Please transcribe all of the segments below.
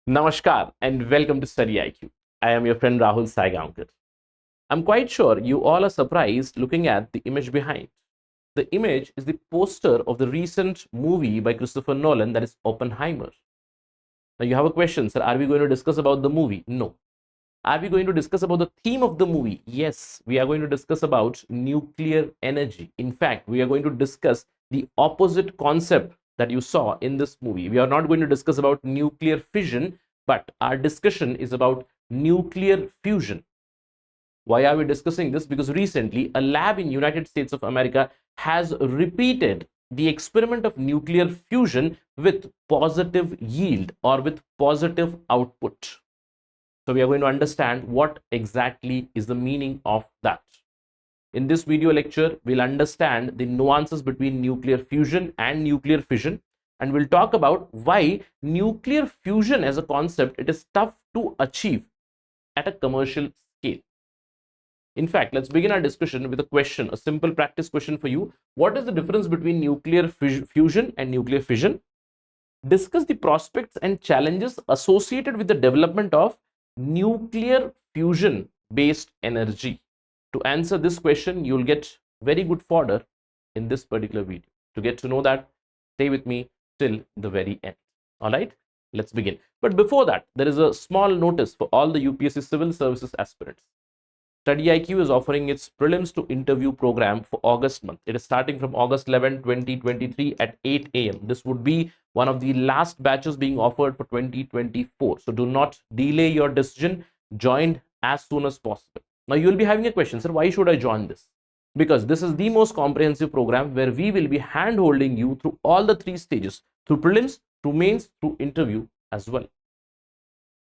Namaskar and welcome to StudyIQ. I am your friend Rahul Saigaonker. I'm quite sure you all are surprised looking at the image behind. The image is the poster of the recent movie by Christopher Nolan, that is Oppenheimer. Now you have a question, sir, are we going to discuss about the movie? No. Are we going to discuss about the theme of the movie? Yes, we are going to discuss about nuclear energy. In fact, we are going to discuss the opposite concept that you saw in this movie. We are not going to discuss about nuclear fission, but our discussion is about nuclear fusion. Why are we discussing this? Because recently a lab in United States of America has repeated the experiment of nuclear fusion with positive yield or with positive output. So we are going to understand what exactly is the meaning of that. In this video lecture, we'll understand the nuances between nuclear fusion and nuclear fission, and we'll talk about why nuclear fusion as a concept, it is tough to achieve at a commercial scale. In fact, let's begin our discussion with a question, a simple practice question for you. What is the difference between nuclear fusion and nuclear fission? Discuss the prospects and challenges associated with the development of nuclear fusion based energy. To answer this question, you'll get very good fodder in this particular video. To get to know that, stay with me till the very end. All right, let's begin. But before that, there is a small notice for all the UPSC civil services aspirants. StudyIQ is offering its prelims to interview program for August month. It is starting from August 11, 2023 at 8 a.m. This would be one of the last batches being offered for 2024. So do not delay your decision. Join as soon as possible. Now you will be having a question, sir, why should I join this? Because this is the most comprehensive program where we will be hand-holding you through all the three stages, through prelims, through mains, through interview as well.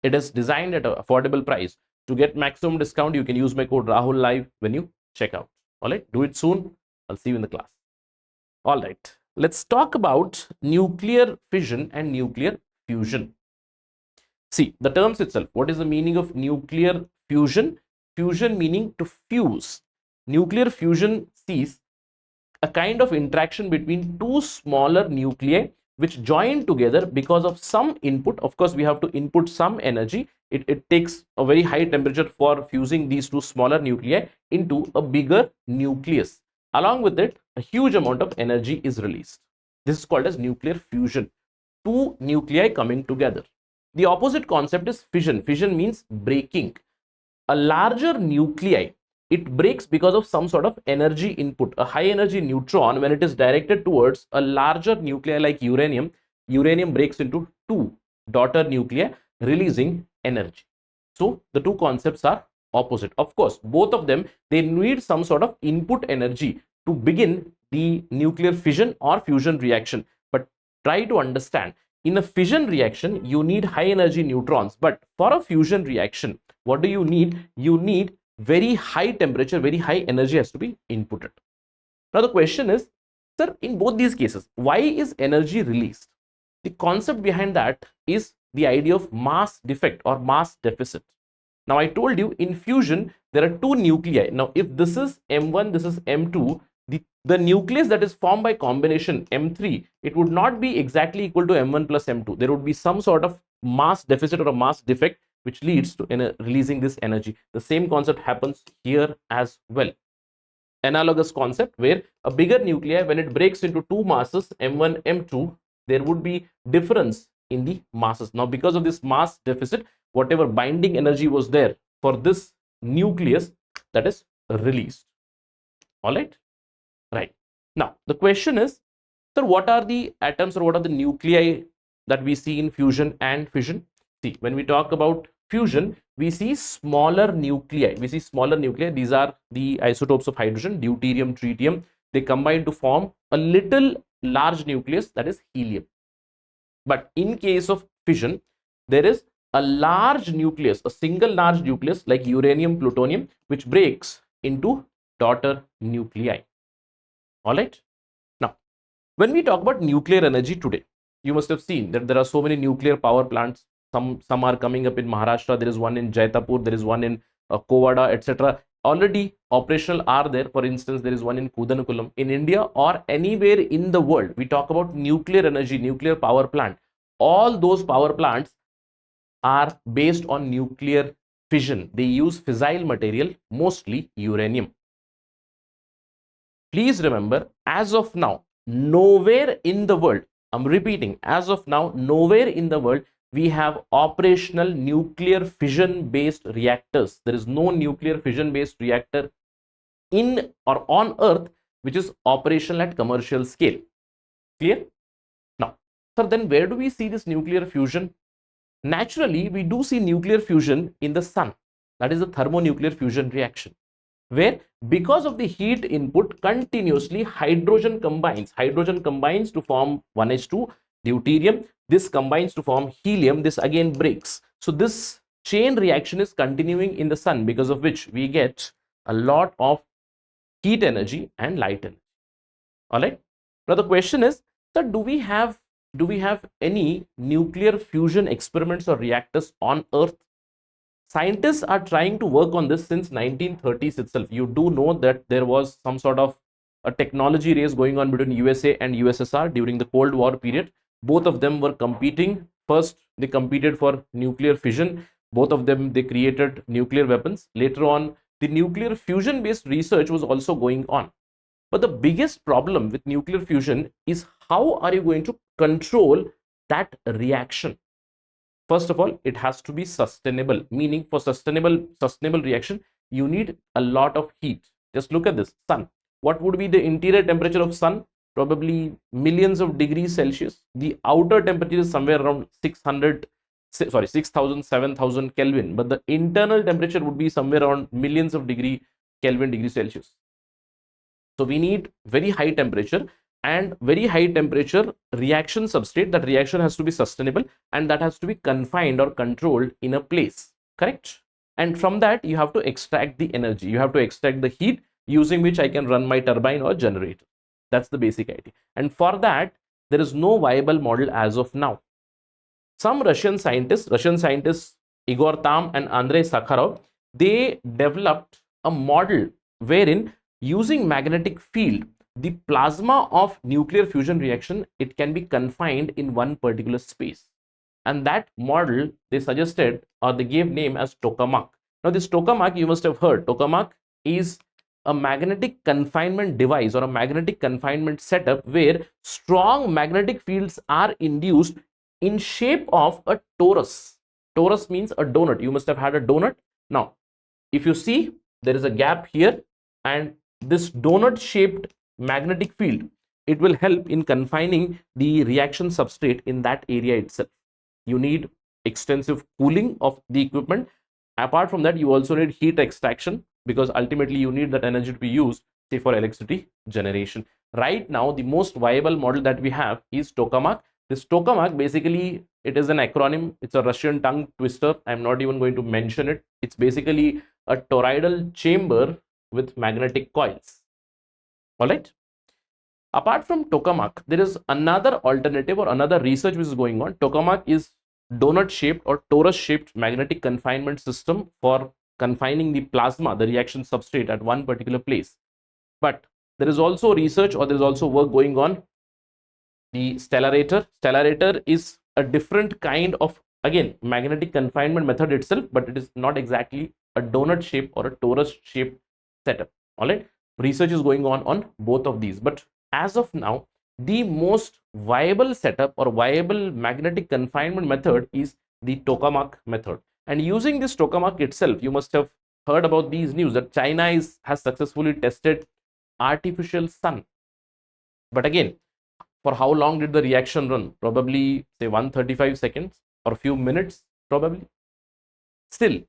It is designed at an affordable price. To get maximum discount, you can use my code Rahul Live when you check out. All right, do it soon. I'll see you in the class. All right, let's talk about nuclear fission and nuclear fusion. See, the terms itself, what is the meaning of nuclear fusion? Fusion meaning to fuse. Nuclear fusion sees a kind of interaction between two smaller nuclei which join together because of some input. Of course, we have to input some energy. It takes a very high temperature for fusing these two smaller nuclei into a bigger nucleus. Along with it, a huge amount of energy is released. This is called as nuclear fusion. Two nuclei coming together. The opposite concept is fission. Fission means breaking. A larger nuclei, it breaks because of some sort of energy input. A high energy neutron, when it is directed towards a larger nuclei like uranium, uranium breaks into two daughter nuclei, releasing energy. So the two concepts are opposite. Of course, both of them, they need some sort of input energy to begin the nuclear fission or fusion reaction. But try to understand, in a fission reaction, you need high energy neutrons. But for a fusion reaction, what do you need? You need very high temperature, very high energy has to be inputted. Now the question is, sir, in both these cases, why is energy released? The concept behind that is the idea of mass defect or mass deficit. Now I told you in fusion, there are two nuclei. Now if this is M1, this is M2, the nucleus that is formed by combination M3, it would not be exactly equal to M1 plus M2. There would be some sort of mass deficit or a mass defect which leads to releasing this energy. The same concept happens here as well. Analogous concept where a bigger nuclei, when it breaks into two masses, M1, M2, there would be difference in the masses. Now, because of this mass deficit, whatever binding energy was there for this nucleus, that is released. All right. Right. Now, the question is, sir, what are the atoms or what are the nuclei that we see in fusion and fission? See, when we talk about fusion, we see smaller nuclei. These are the isotopes of hydrogen, deuterium, tritium. They combine to form a little large nucleus, that is helium. But in case of fission, there is a large nucleus, a single large nucleus like uranium, plutonium, which breaks into daughter nuclei. All right. Now, when we talk about nuclear energy today, you must have seen that there are so many nuclear power plants. Some are coming up in Maharashtra. There is one in Jaitapur. There is one in Kovada, etc. Already operational are there. For instance, there is one in Kudankulam. In India or anywhere in the world, we talk about nuclear energy, nuclear power plant. All those power plants are based on nuclear fission. They use fissile material, mostly uranium. Please remember, as of now, nowhere in the world, I'm repeating, as of now, nowhere in the world we have operational nuclear fission based reactors. There is no nuclear fission based reactor in or on Earth which is operational at commercial scale. Clear? Now, sir, then where do we see this nuclear fusion? Naturally, we do see nuclear fusion in the sun. That is the thermonuclear fusion reaction, where because of the heat input continuously hydrogen combines to form 1h2 deuterium. This combines to form helium. This again breaks. So this chain reaction is continuing in the sun, because of which we get a lot of heat energy and light energy. All right, now the question is that do we have any nuclear fusion experiments or reactors on Earth? Scientists are trying to work on this since 1930s itself. You do know that there was some sort of a technology race going on between USA and USSR during the Cold War period. Both of them were competing. First, they competed for nuclear fission. Both of them, they created nuclear weapons. Later on, the nuclear fusion based research was also going on. But the biggest problem with nuclear fusion is how are you going to control that reaction? First of all, it has to be sustainable, meaning for sustainable reaction, you need a lot of heat. Just look at this sun. What would be the interior temperature of sun? Probably millions of degrees Celsius. The outer temperature is somewhere around 6,000, 7,000 Kelvin, but the internal temperature would be somewhere around millions of degrees Celsius. So we need very high temperature, and very high temperature reaction substrate. That reaction has to be sustainable, and that has to be confined or controlled in a place, correct? And from that you have to extract the energy, you have to extract the heat using which I can run my turbine or generator. That's the basic idea. And for that, there is no viable model as of now. Some Russian scientists Igor Tam and Andrei Sakharov, they developed a model wherein using magnetic field, the plasma of nuclear fusion reaction, it can be confined in one particular space. And that model they suggested, or they gave name as Tokamak. Now this Tokamak, you must have heard, Tokamak is a magnetic confinement device or a magnetic confinement setup where strong magnetic fields are induced in shape of a torus. Torus means a donut. You must have had a donut. Now, if you see, there is a gap here, and this donut shaped magnetic field, it will help in confining the reaction substrate in that area itself. You need extensive cooling of the equipment. Apart from that, you also need heat extraction, because ultimately you need that energy to be used, say, for electricity generation. Right now, the most viable model that we have is Tokamak. This Tokamak, basically, it is an acronym. It's a Russian tongue twister. I'm not even going to mention it. It's basically a toroidal chamber with magnetic coils. All right. Apart from Tokamak, there is another alternative or another research which is going on. Tokamak is donut shaped or torus shaped magnetic confinement system for confining the plasma, the reaction substrate, at one particular place. But there is also research, or there is also work going on, the Stellarator. Stellarator is a different kind of, again, magnetic confinement method itself, but it is not exactly a donut shape or a torus shaped setup. All right, research is going on both of these, but as of now, the most viable setup or viable magnetic confinement method is the Tokamak method. And using this Tokamak itself, you must have heard about these news that China has successfully tested artificial sun. But again, for how long did the reaction run? Probably say 135 seconds or a few minutes, probably. Still,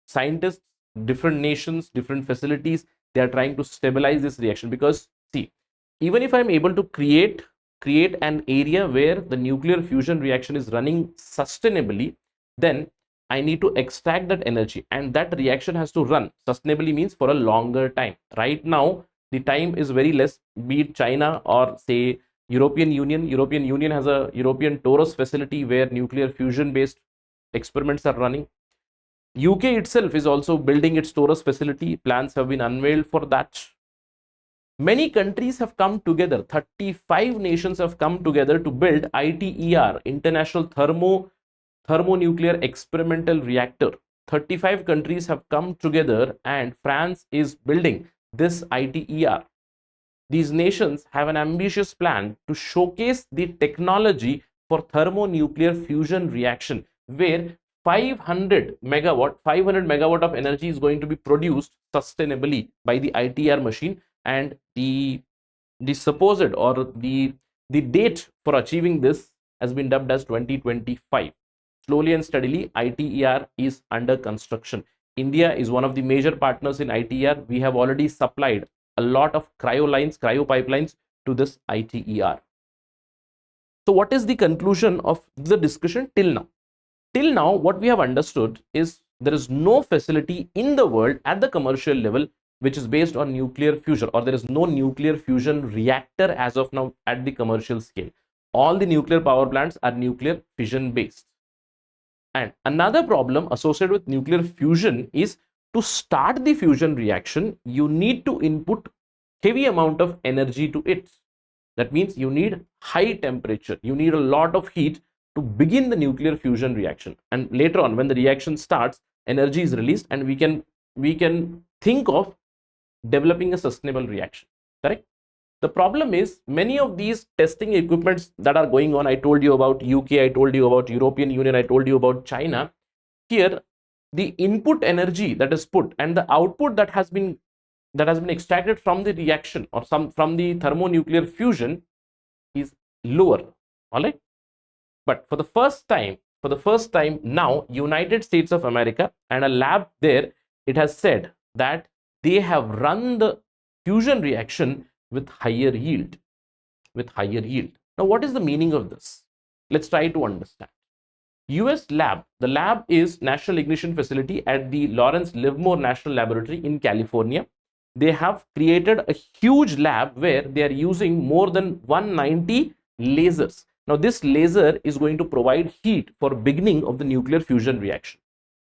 scientists, different nations, different facilities, they are trying to stabilize this reaction, because see, even if I'm able to create an area where the nuclear fusion reaction is running sustainably, then I need to extract that energy, and that reaction has to run sustainably, means for a longer time. Right now, the time is very less, be it China or say European Union. European Union has a European torus facility where nuclear fusion based experiments are running. UK itself is also building its torus facility. Plans have been unveiled for that. Many countries have come together. 35 nations have come together to build ITER, International thermonuclear experimental reactor. 35 countries have come together and France is building this ITER. These nations have an ambitious plan to showcase the technology for thermonuclear fusion reaction, where 500 megawatt of energy is going to be produced sustainably by the ITR machine, and the supposed or the date for achieving this has been dubbed as 2025. Slowly and steadily, ITER is under construction. India is one of the major partners in ITER. We have already supplied a lot of cryo lines, cryo pipelines to this ITER. So what is the conclusion of the discussion till now? Till now, what we have understood is there is no facility in the world at the commercial level which is based on nuclear fusion, or there is no nuclear fusion reactor as of now at the commercial scale. All the nuclear power plants are nuclear fission based. And another problem associated with nuclear fusion is, to start the fusion reaction, you need to input heavy amount of energy to it. That means you need high temperature, you need a lot of heat to begin the nuclear fusion reaction. And later on, when the reaction starts, energy is released and we can think of developing a sustainable reaction. Correct? The problem is, many of these testing equipments that are going on, I told you about UK, I told you about European Union, I told you about China. Here, the input energy that is put and the output that has been extracted from the reaction or from the thermonuclear fusion is lower. All right. But for the first time now, United States of America and a lab there, it has said that they have run the fusion reaction with higher yield. Now, what is the meaning of this? Let's try to understand. US lab, the lab is National Ignition Facility at the Lawrence Livermore National Laboratory in California. They have created a huge lab where they are using more than 190 lasers. Now, this laser is going to provide heat for beginning of the nuclear fusion reaction,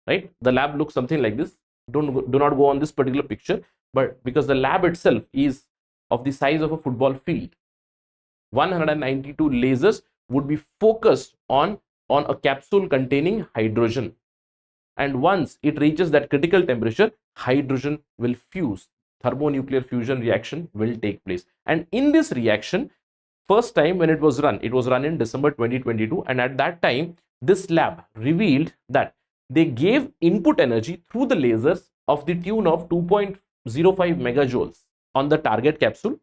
right? The lab looks something like this. Do not go on this particular picture, but because the lab itself is of the size of a football field, 192 lasers would be focused on a capsule containing hydrogen. And once it reaches that critical temperature, hydrogen will fuse. Thermonuclear fusion reaction will take place. And in this reaction, first time when it was run in December 2022. And at that time, this lab revealed that they gave input energy through the lasers of the tune of 2.05 megajoules on the target capsule.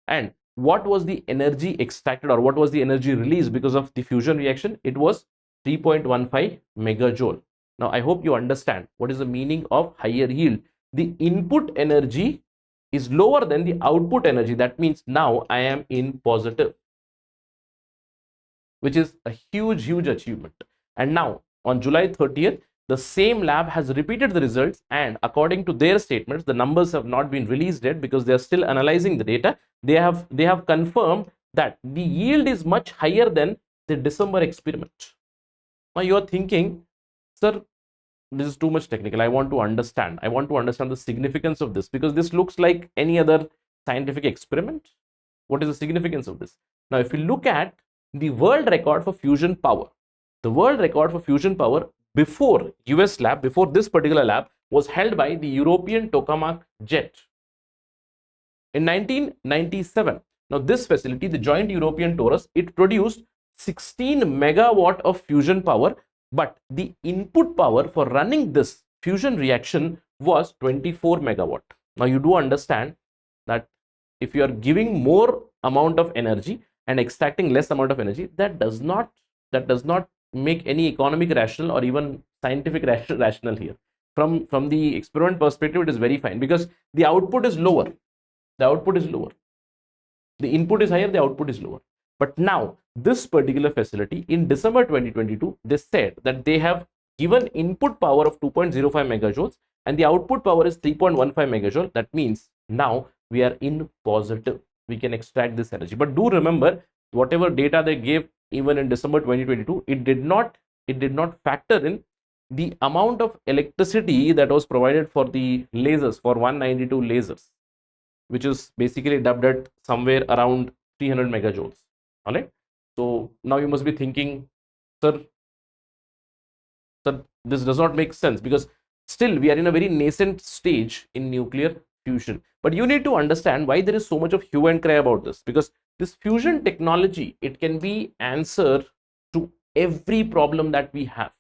And what was the energy extracted, or what was the energy released because of the fusion reaction? It was 3.15 megajoule. Now, I hope you understand what is the meaning of higher yield. The input energy is lower than the output energy. That means now I am in positive, which is a huge achievement. And now on July 30th, the same lab has repeated the results, and according to their statements, the numbers have not been released yet because they are still analyzing the data. They have confirmed that the yield is much higher than the December experiment. Now you are thinking, sir, this is too much technical. I want to understand the significance of this, because this looks like any other scientific experiment. What is the significance of this? Now, if you look at the world record for fusion power, before US lab, before this particular lab, was held by the European Tokamak jet in 1997. Now, this facility, the Joint European Torus, it produced 16 megawatt of fusion power, but the input power for running this fusion reaction was 24 megawatt. Now, you do understand that if you are giving more amount of energy and extracting less amount of energy, that does not make any economic rational or even scientific rational here. From the experiment perspective, it is very fine because the output is lower. The input is higher, the output is lower. But now, this particular facility in December 2022, they said that they have given input power of 2.05 megajoules and the output power is 3.15 megajoule. That means now we are in positive. We can extract this energy. But do remember, whatever data they gave even in December 2022, it did not factor in the amount of electricity that was provided for the lasers, for 192 lasers, which is basically dubbed at somewhere around 300 megajoules. All right. So now you must be thinking, sir, So this does not make sense because still we are in a very nascent stage in nuclear fusion. But you need to understand why there is so much of hue and cry about this, because this fusion technology, it can be answer to every problem that we have.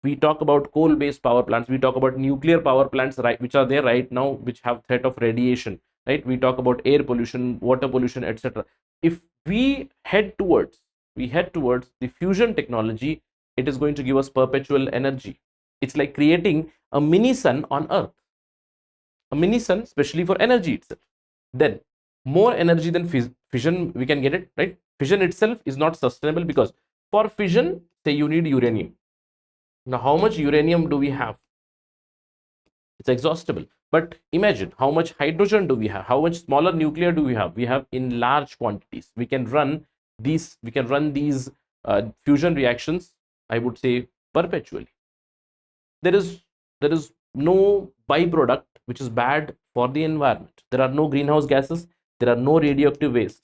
We talk about coal based power plants, we talk about nuclear power plants, right, which are there right now, which have threat of radiation, right? We talk about air pollution, water pollution, etc. If we head towards the fusion technology, it is going to give us perpetual energy. It's like creating a mini sun on earth, a mini sun especially for energy itself. Then more energy than fission we can get it, right? Fission itself is not sustainable because for fission, say you need uranium. Now how much uranium do we have? It's exhaustible. But imagine how much hydrogen do we have, how much smaller nuclear do we have? We have in large quantities. We can run these fusion reactions, I would say, perpetually. There is no byproduct which is bad for the environment. There are no greenhouse gases, there are no radioactive waste.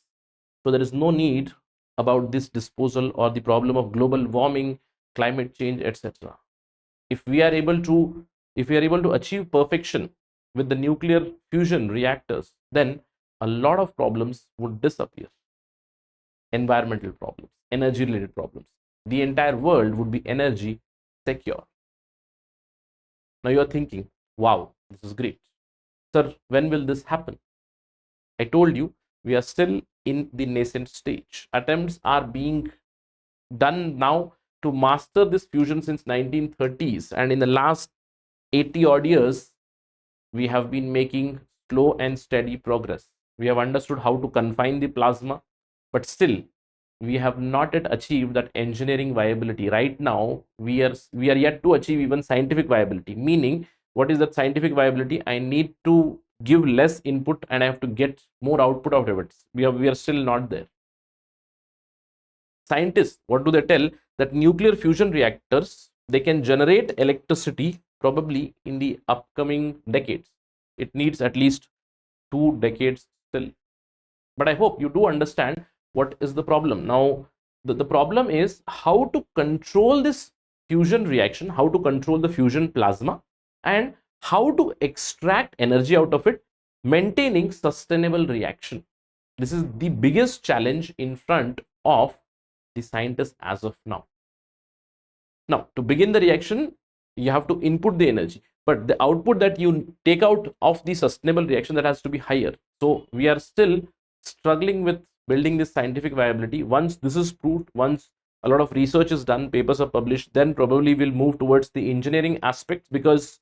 So there is no need about this disposal or the problem of global warming, climate change, etc. If we are able to achieve perfection with the nuclear fusion reactors, then a lot of problems would disappear. Environmental problems, energy related problems. The entire world would be energy secure. Now you are thinking, wow, this is great. Sir, when will this happen? I told you, we are still in the nascent stage. Attempts are being done now to master this fusion since 1930s, and in the last 80 odd years, we have been making slow and steady progress. We have understood how to confine the plasma, but still we have not yet achieved that engineering viability. Right now we are yet to achieve even scientific viability. Meaning, what is that scientific viability? I need to give less input and I have to get more output out of it. We are still not there. Scientists, what do they tell? That nuclear fusion reactors, they can generate electricity probably in the upcoming decades. It needs at least 2 decades still. But I hope you do understand what is the problem. Now, the problem is how to control this fusion reaction, how to control the fusion plasma, and how to extract energy out of it, maintaining sustainable reaction. This is the biggest challenge in front of the scientists as of now. Now, to begin the reaction, you have to input the energy, but the output that you take out of the sustainable reaction, that has to be higher. So we are still struggling with building this scientific viability. Once this is proved, once a lot of research is done, papers are published, then probably we'll move towards the engineering aspects, because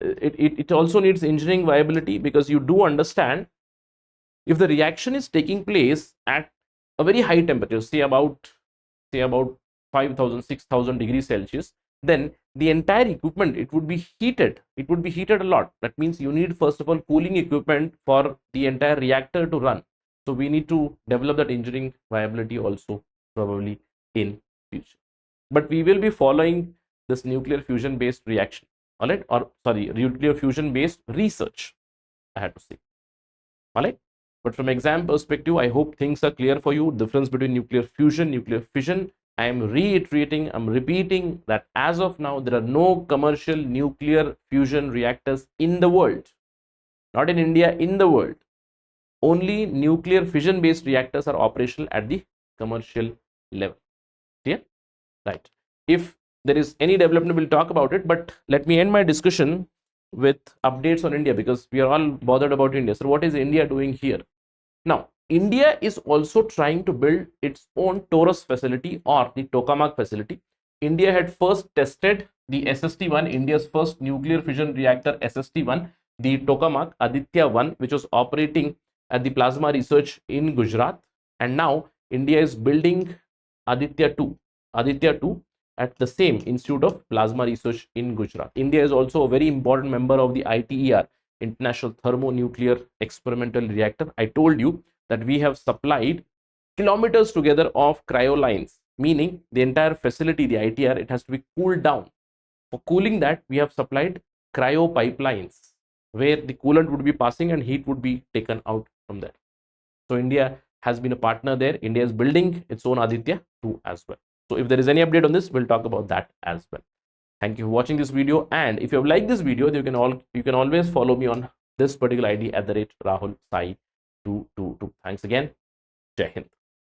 it also needs engineering viability. Because you do understand, if the reaction is taking place at a very high temperature, say about 5,000 6,000 degrees Celsius, then the entire equipment, it would be heated a lot. That means you need, first of all, cooling equipment for the entire reactor to run. So we need to develop that engineering viability also probably in future. But we will be following this nuclear fusion based reaction, all right, or sorry, nuclear fusion based research, I had to say, all right. But from exam perspective, I hope things are clear for you. Difference between nuclear fusion, nuclear fission. I am reiterating, I'm repeating that as of now, there are no commercial nuclear fusion reactors in the world. Not in India, in the world. Only nuclear fission based reactors are operational at the commercial level. Clear? Right. If there is any development, we'll talk about it. But let me end my discussion with updates on India, because we are all bothered about India. So what is India doing here? Now, India is also trying to build its own Taurus facility, or the Tokamak facility. India had first tested the SST-1, India's first nuclear fission reactor SST-1, the Tokamak Aditya-1, which was operating at the Plasma Research in Gujarat. And now India is building Aditya-2 at the same Institute of Plasma Research in Gujarat. India is also a very important member of the ITER, International Thermonuclear Experimental Reactor. I told you that we have supplied kilometers together of cryo lines, meaning the entire facility, the ITR, it has to be cooled down. For cooling that, we have supplied cryo pipelines where the coolant would be passing and heat would be taken out from there. So India has been a partner there. India is building its own Aditya 2 as well. So if there is any update on this, we'll talk about that as well. Thank you for watching this video, and if you have liked this video, you can always follow me on this particular ID @ Rahul Sai 222. Thanks again. Jai Hind.